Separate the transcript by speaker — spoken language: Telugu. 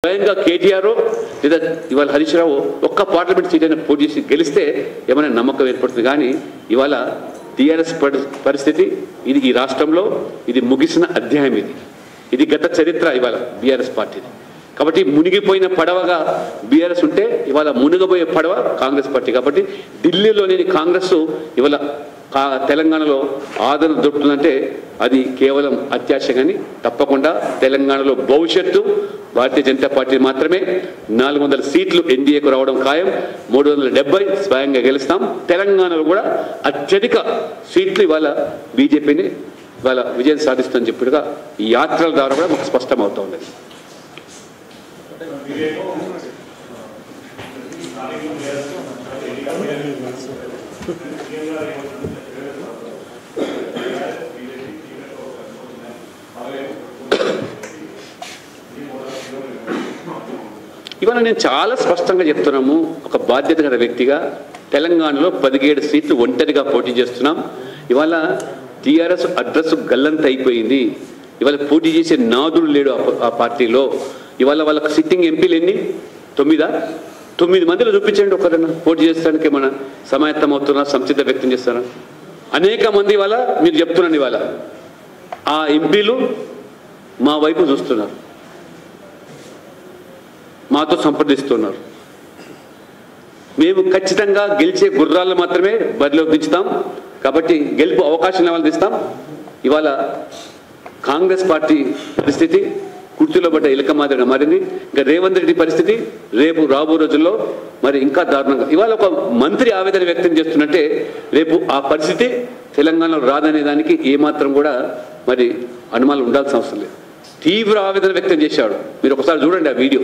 Speaker 1: స్వయంగా కేటీఆర్ లేదా ఇవాళ హరీష్ రావు ఒక్క పార్లమెంట్ సీట్ అయినా పోటీ చేసి గెలిస్తే ఏమైనా నమ్మకం ఏర్పడుతుంది. కానీ ఇవాళ టీఆర్ఎస్ పరిస్థితి ఇది ఈ రాష్ట్రంలో ఇది ముగిసిన అధ్యాయం. ఇది గత చరిత్ర ఇవాళ బీఆర్ఎస్ పార్టీది. కాబట్టి మునిగిపోయిన పడవగా బీఆర్ఎస్ ఉంటే ఇవాళ మునిగబోయే పడవ కాంగ్రెస్ పార్టీ. కాబట్టి ఢిల్లీలో లేని కాంగ్రెస్ ఇవాళ తెలంగాణలో ఆదరణ దొరుకుతుందంటే అది కేవలం అత్యాశ. కానీ తప్పకుండా తెలంగాణలో భవిష్యత్తు భారతీయ జనతా పార్టీ మాత్రమే. 400 సీట్లు ఎన్డీఏకు రావడం ఖాయం. 370 స్వయంగా గెలుస్తాం. తెలంగాణలో కూడా అత్యధిక సీట్లు ఇవాళ బీజేపీని ఇవాళ విజయం సాధిస్తుందని చెప్పినట్టుగా ఈ యాత్రల ద్వారా కూడా మాకు స్పష్టమవుతా ఉన్నది. ఇవాళ నేను చాలా స్పష్టంగా చెప్తున్నాము. ఒక బాధ్యత గల వ్యక్తిగా తెలంగాణలో 17 సీట్లు ఒంటరిగా పోటీ చేస్తున్నాం. ఇవాళ టీఆర్ఎస్ అడ్రస్ గల్లంత అయిపోయింది. ఇవాళ పోటీ చేసే నాదుడు లేడు ఆ పార్టీలో. ఇవాళ వాళ్ళకి సిట్టింగ్ ఎంపీలు ఎన్ని? 9 మందిలో చూపించండి. ఒకరన్నా పోటీ చేస్తానికి ఏమన్నా సమాయత్తం అవుతున్నా, సంసిద్ధ వ్యక్తం చేస్తారా? అనేక మంది ఇవాళ మీరు చెప్తున్నాను ఇవాళ ఆ ఎంపీలు మా వైపు చూస్తున్నారు, మాతో సంప్రదిస్తున్నారు. మేము ఖచ్చితంగా గెలిచే గుర్రాలను మాత్రమే బరిలోకి దించుతాం. కాబట్టి గెలుపు అవకాశం వాళ్ళని ఇస్తాం. ఇవాళ కాంగ్రెస్ పార్టీ పరిస్థితి కుర్చీలో పడ్డ ఇలక మాదిరిగా మారింది. ఇంకా రేవంత్ రెడ్డి పరిస్థితి రేపు రాబో రోజుల్లో మరి ఇంకా దారుణంగా. ఇవాళ ఒక మంత్రి ఆవేదన వ్యక్తం చేస్తున్నట్టే రేపు ఆ పరిస్థితి తెలంగాణలో రాదనే దానికి ఏమాత్రం కూడా మరి అనుమానాలు ఉండాల్సిన అవసరం లేదు. తీవ్ర ఆవేదన వ్యక్తం చేశాడు. మీరు ఒకసారి చూడండి ఆ వీడియో.